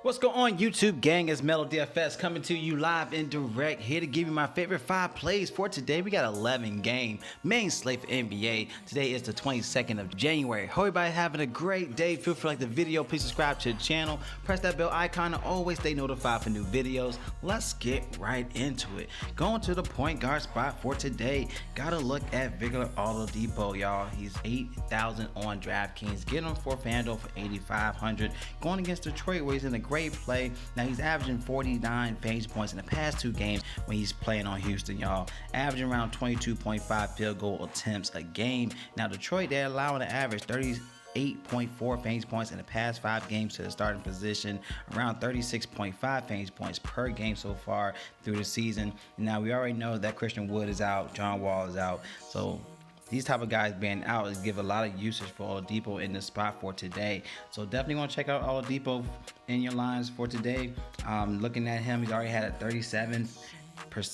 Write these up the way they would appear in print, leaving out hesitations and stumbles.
What's going on, YouTube gang? It's Melo DFS coming to you live and direct, here to give you my favorite 5 plays for today. We got 11 game main slate for NBA. Today is the 22nd of January. Hope everybody having a great day. Feel free to like the video, please subscribe to the channel, press that bell icon to always stay notified for new videos. Let's get right into it. Going to the point guard spot for today, gotta look at Victor Oladipo, y'all. He's 8,000 on DraftKings. Get him for FanDuel for 8,500. Going against Detroit, where he's in a great play. Now he's averaging 49 fantasy points in the past 2 games when he's playing on Houston, y'all. Averaging around 22.5 field goal attempts a game. Now Detroit, they're allowing an average 38.4 fantasy points in the past 5 games to the starting position, around 36.5 fantasy points per game so far through the season. Now we already know that Christian Wood is out, John Wall is out, so these type of guys being out is give a lot of usage for Oladipo in the spot for today. So definitely want to check out Oladipo in your lines for today. Looking at him, he's already had a 37%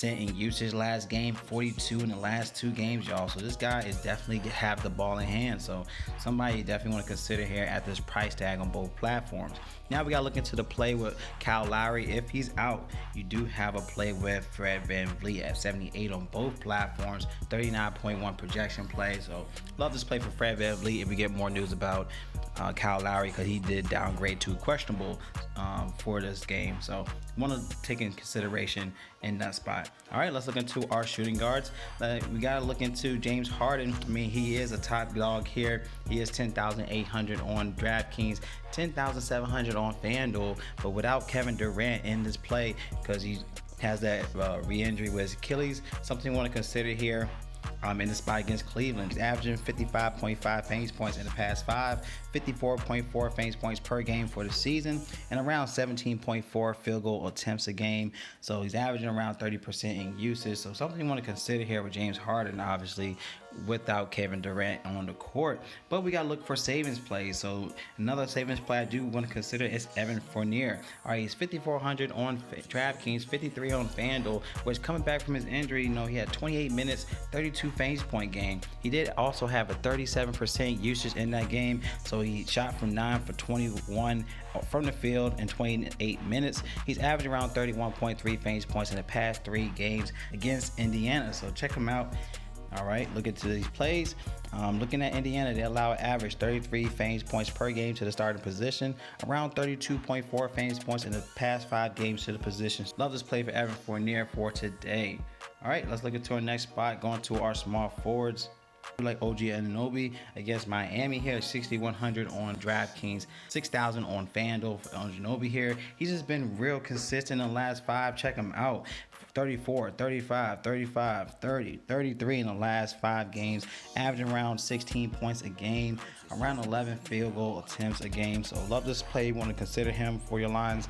in usage last game, 42 in the last 2 games, y'all. So this guy is definitely have the ball in hand. So somebody you definitely want to consider here at this price tag on both platforms. Now we got to look into the play with Kyle Lowry. If he's out, you do have a play with Fred VanVleet at 78 on both platforms, 39.1 projection play. So love this play for Fred VanVleet if we get more news about Kyle Lowry, because he did downgrade to questionable for this game. So want to take in consideration in that spot. All right, let's look into our shooting guards. We got to look into James Harden. I mean, he is a top dog here. He is 10,800 on DraftKings, 10,700 on FanDuel, but without Kevin Durant in this play, because he has that re-injury with his Achilles. Something you want to consider here. In the spot against Cleveland, he's averaging 55.5 fantasy points in the past 5, 54.4 fantasy points per game for the season, and around 17.4 field goal attempts a game. So he's averaging around 30% in usage. So something you want to consider here with James Harden, obviously without Kevin Durant on the court. But we got to look for savings plays. So another savings play I do want to consider is Evan Fournier. All right, he's 5,400 on DraftKings, 53 on FanDuel, which coming back from his injury, you know, he had 28 minutes, 32 fantasy point game. He did also have a 37% usage in that game. So he shot from 9 for 21 from the field in 28 minutes. He's averaging around 31.3 fantasy points in the past 3 games against Indiana. So check him out. All right, look into these plays. Looking at Indiana, they allow an average 33 fantasy points per game to the starting position, around 32.4 fantasy points in the past 5 games to the position. Love this play for Evan Fournier for today. All right, let's look into our next spot, going to our small forwards. Like OG Anunoby against Miami here, 6,100 on DraftKings, 6,000 on FanDuel for Anunoby here. He's just been real consistent in the last 5. Check him out. 34, 35, 35, 30, 33 in the last 5 games, averaging around 16 points a game, around 11 field goal attempts a game. So love this play. You want to consider him for your lines.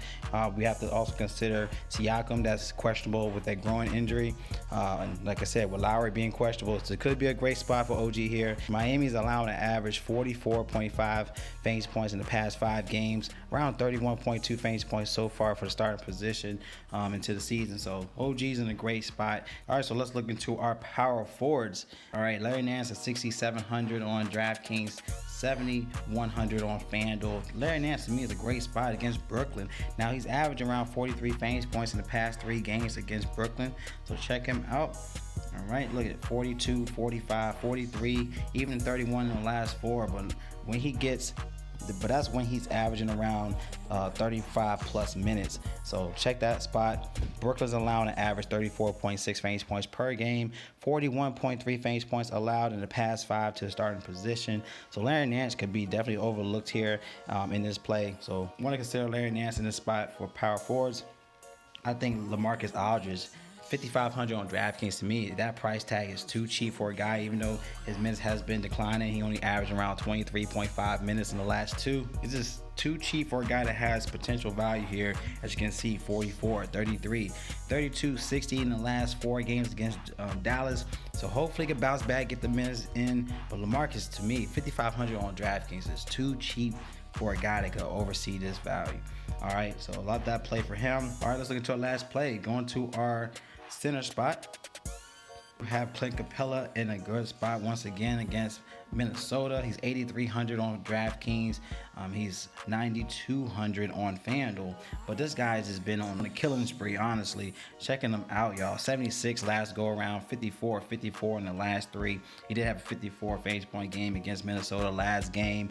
We have to also consider Siakam, that's questionable with that groin injury. And like I said, with Lowry being questionable, so it could be a great spot for OG here. Miami's allowing an average 44.5 fantasy points in the past 5 games, around 31.2 fantasy points so far for the starting position into the season. So OG's in a great spot. All right, so let's look into our power forwards. All right, Larry Nance at 6,700 on DraftKings, 7,100 on FanDuel. Larry Nance to me is a great spot against Brooklyn. Now he's averaging around 43 fantasy points in the past 3 games against Brooklyn, so check him out. All right, look at 42, 45, 43, even 31 in the last 4. But when he gets, that's when he's averaging around 35 plus minutes. So check that spot. Brooklyn's allowing an average 34.6 fantasy points per game, 41.3 fantasy points allowed in the past 5 to the starting position. So Larry Nance could be definitely overlooked here in this play. So want to consider Larry Nance in this spot for power forwards. I think LaMarcus Aldridge, 5,500 on DraftKings, to me, that price tag is too cheap for a guy. Even though his minutes has been declining, he only averaged around 23.5 minutes in the last 2. It's just too cheap for a guy that has potential value here. As you can see, 44, 33, 32, 60 in the last 4 games against Dallas. So hopefully he can bounce back, get the minutes in. But LaMarcus, to me, 5,500 on DraftKings is too cheap for a guy that could oversee this value. All right, so I love that play for him. All right, let's look into our last play. Going to our center spot. We have Clint Capella in a good spot once again against Minnesota. He's 8,300 on DraftKings. He's 9,200 on FanDuel. But this guy's just been on a killing spree, honestly. Checking him out, y'all. 76 last go around, 54 in the last 3. He did have a 54 fantasy point game against Minnesota last game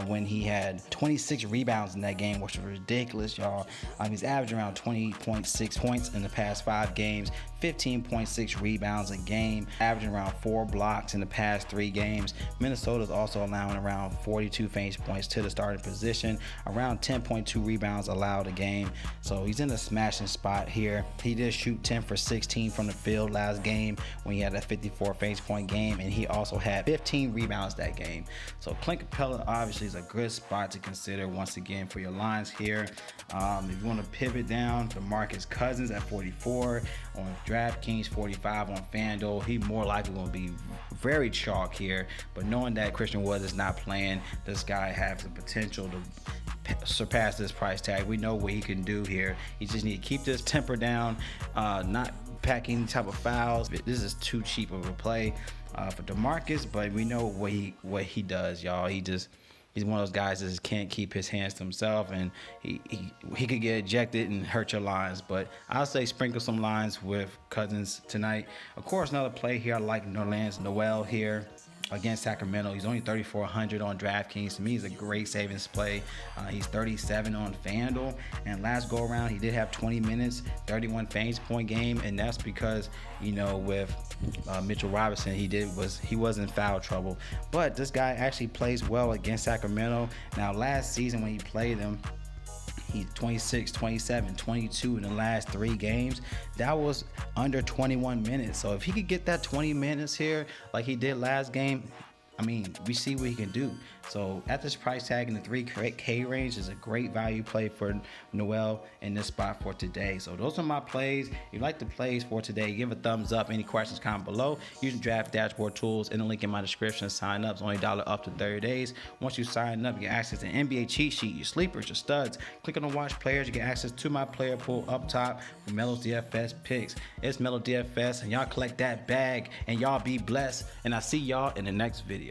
when he had 26 rebounds in that game, which was ridiculous, y'all. He's averaging around 20.6 points in the past 5 games, 15.6 rebounds a game, averaging around 4 blocks in the past 3 games. Minnesota's also allowing around 42 fantasy points to the starting position, around 10.2 rebounds allowed a game. So he's in a smashing spot here. He did shoot 10 for 16 from the field last game when he had a 54 fantasy point game, and he also had 15 rebounds that game. So Clint Capella obviously is a good spot to consider once again for your lines here. If you want to pivot down, DeMarcus Cousins at 44 on DraftKings, 45 on FanDuel. He more likely going to be very chalk here, but knowing that Christian Woods is not playing, this guy has the potential to surpass this price tag. We know what he can do here. He just need to keep this temper down, not packing any type of fouls. This is too cheap of a play for DeMarcus, but we know what he does, y'all. He's one of those guys that just can't keep his hands to himself, and he could get ejected and hurt your lines. But I'll say sprinkle some lines with Cousins tonight. Of course, another play here, I like Nerlens Noel here against Sacramento. He's only 3,400 on DraftKings. To me, he's a great savings play. He's 37 on FanDuel, and last go around he did have 20 minutes, 31 fantasy point game, and that's because, you know, with Mitchell Robinson, he was in foul trouble. But this guy actually plays well against Sacramento. Now, last season when he played them, he's 26, 27, 22 in the last 3 games. That was under 21 minutes. So if he could get that 20 minutes here like he did last game, I mean, we see what he can do. So at this price tag in the 3K range is a great value play for Noel in this spot for today. So those are my plays. If you like the plays for today, give a thumbs up. Any questions, comment below. Use the draft dashboard tools in the link in my description. Sign up. It's only $1 up to 30 days. Once you sign up, you get access to NBA cheat sheet, your sleepers, your studs. Click on the watch players. You get access to my player pool up top for Melo's DFS picks. It's Melo DFS, and y'all collect that bag, and y'all be blessed. And I'll see y'all in the next video.